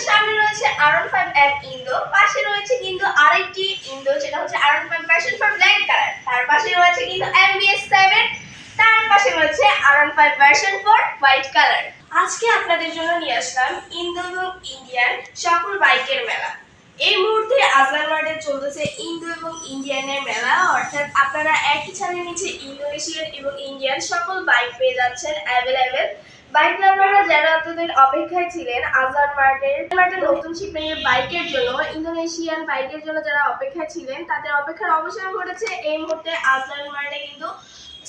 আমাদের সামনে রয়েছে R15M ইন্দো, পাশে রয়েছে কিন্তু আরেকটি ইন্দো যেটা হচ্ছে R15 ভার্সন 4 ব্ল্যাক কালার। তার পাশে রয়েছে কিন্তু MBS7, তার পাশে রয়েছে R15 ভার্সন 4 হোয়াইট কালার। আজকে আপনাদের জন্য নিয়ে আসলাম ইন্দো এবং ইন্ডিয়ান সকল বাইকের মেলা। এই মুহূর্তে আজলান মার্টে চলতেছে ইন্দো এবং ইন্ডিয়ানের মেলা, অর্থাৎ আপনারা একই ছাদের নিচে ইন্দোনেশিয়ান এবং ইন্ডিয়ান সকল বাইক পেয়ে যাচ্ছেন অ্যাভেলেবেল। বাইক লাভাররা যারা এতদিন অপেক্ষায় ছিলেন আজলান মার্টের নতুন শিপমেন্টের বাইকের জন্য, ইন্দোনেশিয়ান বাইকের জন্য যারা অপেক্ষায় ছিলেন তাদের অপেক্ষার অবসান ঘটেছে। এই মুহূর্তে আজলান মার্টে কিন্তু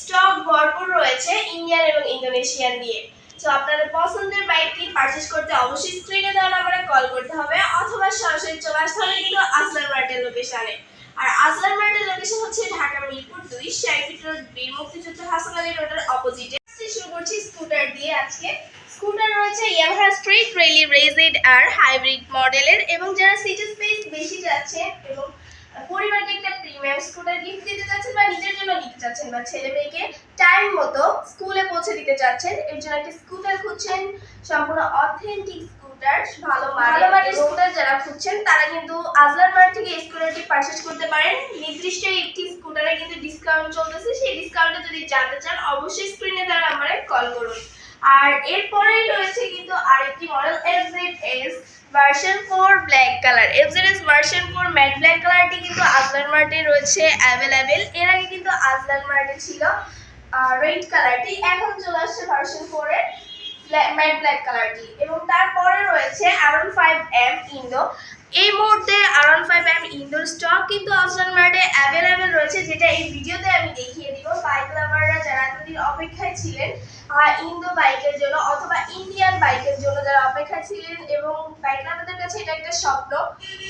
স্টক ভরপুর রয়েছে ইন্ডিয়ান এবং ইন্দোনেশিয়ান দিয়ে। তো আপনাদের পছন্দের বাইকটি পারচেজ করতে অবশ্যই স্ক্রিনে দেওয়া নাম্বারে কল করতে হবে অথবা সরাসরি চলে আসতে হবে কিন্তু আজলান মার্টের লোকেশনে। আর আজলান মার্টের লোকেশন হচ্ছে ঢাকা মিরপুর 2 শেরফিট রোড, বীর মুক্তিযুদ্ধ হাসান আলী রোডের অপোজিটে। শুরু করছি স্কুটার দিয়ে। আজকে স্কুটার রয়েছে ইয়ামাহা স্ট্রিট রেলি রেজেড আর হাইব্রিড মডেলের, এবং যারা সিটি স্পেস বেশি যাচ্ছে এবং পরিবারকে একটা প্রিমিয়াম স্কুটার গিফট দিতে যাচ্ছেন বা নিজের জন্য নিতে চাচ্ছেন বা ছেলে মেয়েকে টাইম মতো স্কুলে পৌঁছে দিতে চাচ্ছেন, এর জন্য একটা স্কুটার খুঁজছেন, সম্পূর্ণ অথেন্টিক স্কুটার, ভালো মানের স্কুটার যারা খুঁজছেন তারা কিন্তু আজলান মার্ট থেকে এই স্কুটারটি পারচেজ করতে পারেন। নির্দিষ্ট একটি স্কুটারে কিন্তু ডিসকাউন্ট চলতেছে, সেই ডিসকাউন্টে যদি জানতে চান অবশ্যই স্ক্রিনে দেওয়া নম্বরে কল করুন। আর এরপরেই রয়েছে কিন্তু আরেকটি model FZS version 4 black colour. FZS version 4 matte black কালারটি কিন্তু আজলান মার্টে রয়েছে অ্যাভেলেবেল। এর আগে কিন্তু আজলান মার্টে ছিল রেড কালারটি, এখন চলে আসছে ভার্সন 4 এর ম্যাট ব্ল্যাক কালারটি। এবং তারপরে রয়েছে R15M ইন্দো। এই মুহূর্তে R15M ইন্দোর স্টক কিন্তু আজলান মার্টে অ্যাভেলেবেল রয়েছে, যেটা এই ভিডিওতে আমি দেখিয়ে দিব। বাইক লাভাররা যারা এতদিন অপেক্ষায় ছিলেন ইন্দো বাইকের জন্য অথবা ইন্ডিয়ান বাইকের জন্য যারা অপেক্ষায় ছিলেন, এবং বাইক লাভারদের কাছে এটা একটা স্বপ্ন,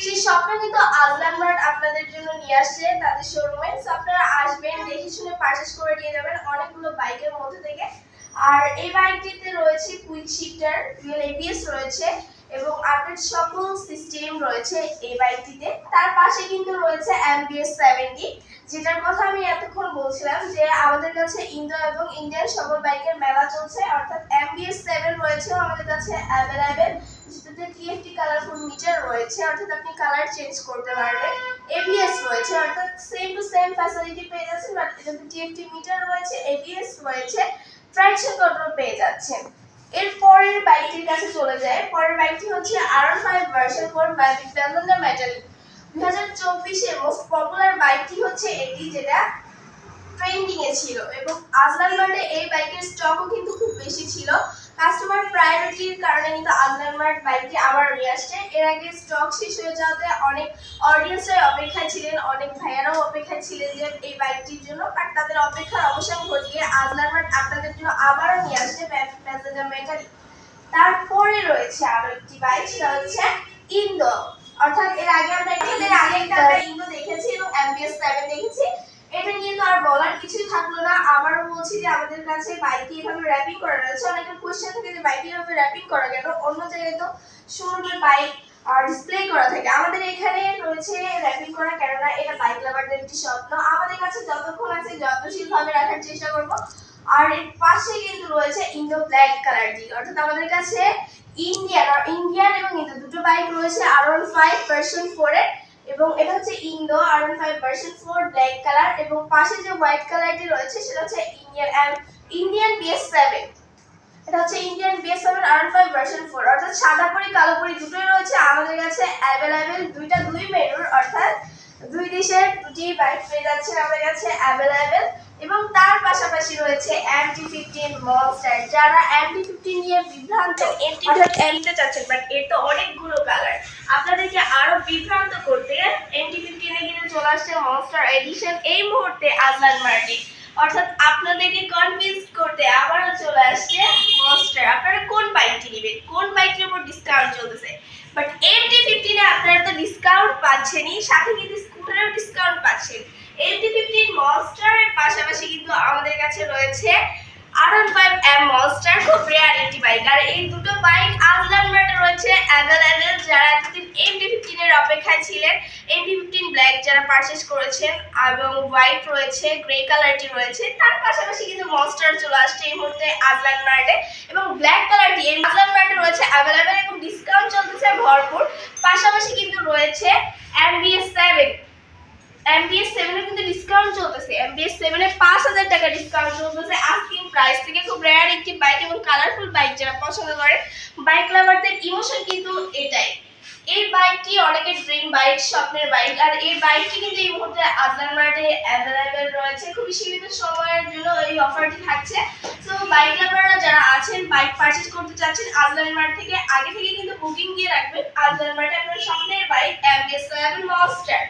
সেই স্বপ্ন কিন্তু আজলান মার্ট আপনাদের জন্য নিয়ে আসছে তাদের শোরুমে। সো আপনারা আসবেন, দেখে শুনে পারচেজ করে নিয়ে যাবেন অনেকগুলো বাইকের মধ্যে থেকে। আর এই বাইকটিতে রয়েছে কুইক শিফটার, রিয়েল ABS রয়েছে এবং আপডেট সকল সিস্টেম রয়েছে এই বাইকটিতে। তার পাশে কিন্তু রয়েছে MBS70, যেটার কথা আমি এতক্ষণ বলছিলাম যে আমাদের কাছে ইন্দো এবং ইন্ডিয়ান সকল বাইকের মেলা চলছে, অর্থাৎ MBS7 রয়েছে আমাদের কাছে অ্যাভেলেবেল, যেটাতে TFT কালারফুল মিটার রয়েছে, অর্থাৎ আপনি কালার চেঞ্জ করতে পারবেন। ABS রয়েছে, অর্থাৎ সেম টু সেম ফ্যাসিলিটি পেয়ে যাচ্ছেন, বাট এটাতে TFT মিটার রয়েছে, ABS রয়েছে, ট্রাকশন কন্ট্রোল পেয়ে যাচ্ছেন। এর পরের বাইকটির কাছে চলে যায়। পরের বাইকটি হচ্ছে R5 version 4 magic passenger metallic. 2024 এর মোস্ট পপুলার বাইকটি হচ্ছে এটি, যেটা ট্রেন্ডিং এ ছিল, এবং আজলান মার্টে এই বাইকের স্টকও কিন্তু খুব বেশি ছিল। কাস্টমার প্রায়োরিটির কারণে কিন্তু আজলান মার্ট বাইকটি আবার নিয়ে আসছে। এর আগে স্টক শেষ হয়ে যাওয়াতে অনেক অডিয়েন্সরাই অপেক্ষায় ছিলেন, অনেক ভাইয়ারাও অপেক্ষায় ছিলেন যে এই বাইকটির জন্য, বাট তাদের অপেক্ষার অবসান ঘটিয়ে আজলান মার্ট আপনাদের জন্য আবারও নিয়ে আসছে প্যাসেঞ্জার মেটালিক। তারপরে রয়েছে আরো একটি বাইক, সেটা হচ্ছে ইন্দো, অর্থাৎ এর আগে আমরা একটা ইন্দো দেখেছি এবং MBS7 দেখেছি। এটা নিয়ে তো আর বলার কিছুই থাকলো না। আবারও বলছি যে আমাদের কাছে বাইকে এভাবে র্যাপিং করা রয়েছে। অনেকের কোশ্চেন থাকে যে বাইকে এভাবে র্যাপিং করা কেন, অন্য জায়গায় তো শোরুমে বাইক ডিসপ্লে করা থাকে, আমাদের এখানে রয়েছে র্যাপিং করা, কেননা এটা বাইক লাভারদের একটি স্বপ্ন। আমাদের কাছে যতক্ষণ আছে যত্নশীলভাবে রাখার চেষ্টা করব। আর এর পাশে কিন্তু রয়েছে ইন্দো ব্ল্যাক কালারটি, অর্থাৎ আমাদের কাছে ইন্ডিয়ান এবং ইন্দো দুটো বাইক রয়েছে R15 ভার্সন 4 এর, এবং এটা হচ্ছে Indo R15 version 4 black colour, এবং পাশে যে হোয়াইট কালারটি রয়েছে সেটা হচ্ছে ইন্ডিয়ান BS7। এটা হচ্ছে ইন্ডিয়ান BS7 R5 ভার্সন 4, অর্থাৎ সাদা পরি কালো পরি দুটোই রয়েছে আমাদের কাছে অ্যাভেলেবেল। দুই মেরুর, অর্থাৎ দুই দেশের দুটি বাইক পেয়ে যাচ্ছে আমাদের কাছে অ্যাভেলেবেল। এবং তার পাশাপাশি রয়েছে MT15 মনস্টার। যারা MT15 নিয়ে বিভ্রান্ত, অর্থাৎ নিতে চাচ্ছেন বাট এর তো অনেকগুলো কালার, আপনাদেরকে আরো বিভ্রান্ত করতে MT15 এ কিন্তু চলে আসছে মনস্টার এডিশন এই মুহূর্তে আজলান মার্টে, অর্থাৎ আপনাদেরকে কনভিন্স করতে আবারও চলে আসছে মনস্টার। আপনারা কোন বাইকটি নেবেন, কোন বাইকের উপর ডিসকাউন্ট চলতেছে, বাট MT15 এ আপনারা তো ডিসকাউন্ট পাচ্ছেনই, সাথে কিন্তু স্কুটারেও ডিসকাউন্ট পাচ্ছেন। MT15 মনস্টারের পাশাপাশি কিন্তু আমাদের কাছে রয়েছে R15M মনস্টার খুব রেয়ার একটি বাইক, আর এই দুটো বাইক আজলান মার্টে রয়েছে অ্যাভেলেবেল। যারা এতদিন MT-15 এর অপেক্ষায় ছিলেন, MT-15 ব্ল্যাক যারা পারচেজ করেছেন এবং হোয়াইট রয়েছে, গ্রে কালারটি রয়েছে, তার পাশাপাশি কিন্তু মনস্টার চলে আসছে এই মুহূর্তে আজলান মার্টে, এবং ব্ল্যাক কালারটি এই আজলান মার্টে রয়েছে অ্যাভেলেবেল এবং ডিসকাউন্ট চলতেছে ভরপুর। পাশাপাশি কিন্তু রয়েছে MBS7, MBS7 এ কিন্তু ডিসকাউন্ট চলতেছে। MBS7 এ 5000 টাকা ডিসকাউন্ট চলতেছে আস্কিং প্রাইস থেকে। খুব রেয়ার একটি বাইক এবং কালারফুল বাইক যারা পছন্দ করে, বাইক লাভারদের ইমোশন কিন্তু এটাই। এই বাইকটি অনেকের ড্রিম বাইক, স্বপ্নের বাইক, আর এই বাইকটি কিন্তু এই মুহূর্তে আজলান মার্টে অ্যাভেলেবেল রয়েছে। খুবই সীমিত সময়ের জন্য এই অফারটি থাকছে। সো বাইক লাভাররা যারা আছেন, বাইক পারচেজ করতে চাচ্ছেন আজলান মার্ট থেকে, আগে থেকে কিন্তু বুকিং দিয়ে রাখবেন। আজলান মার্টে আপনার স্বপ্নের বাইক MBS7 মনস্টার।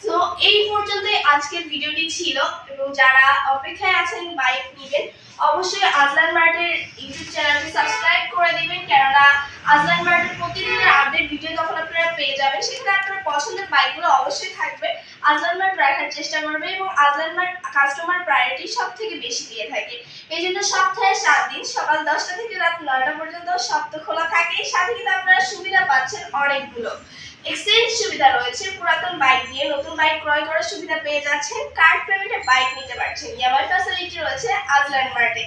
তো এই পর্যন্তই আজকের ভিডিওটি ছিল, এবং যারা অপেক্ষায় আছেন বাইক নেবেন, অবশ্যই আজলান মার্টের ইউটিউব চ্যানেলটি সাবস্ক্রাইব করে দিবেন, কেননা আজলান মার্টের প্রতিদিনের আপডেট ভিডিও তখন আপনারা পেয়ে যাবেন। সেখানে আপনার পছন্দের বাইকগুলো অবশ্যই থাকবে। আজলান মার্ট রাখার চেষ্টা করবে, এবং আজলান মার্ট কাস্টমার প্রায়োরিটি সব থেকে বেশি দিয়ে থাকে। এই জন্য সপ্তাহে 7 দিন সকাল 10টা থেকে রাত 9টা পর্যন্ত সপ্তাহ খোলা থাকে। সাথে কিন্তু আপনারা সুবিধা পাচ্ছেন অনেকগুলো। এক্সচেঞ্জ সুবিধা রয়েছে, পুরাতন বাইক দিয়ে নতুন বাইক ক্রয় করার সুবিধা পেয়ে যাচ্ছেন, কার্ড পেমেন্টে বাইক নিতে পারছেন, ইএমআই ফ্যাসিলিটি রয়েছে আজলান মার্টে।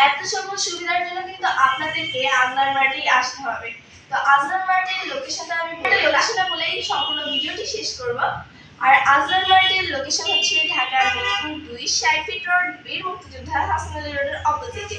এত সকল সুবিধার জন্য কিন্তু আপনাদেরকে আজলান মার্টেই আসতে হবে। তো আজলান মার্টের লোকেশনটা বলেই সম্পূর্ণ ভিডিওটি শেষ করব। আর আজলান মার্টের লোকেশন হচ্ছে ঢাকার মিরপুর 2 60 ফিট রোড, বীর মুক্তিযোদ্ধা হাসান আলী রোডের অপোজিটে।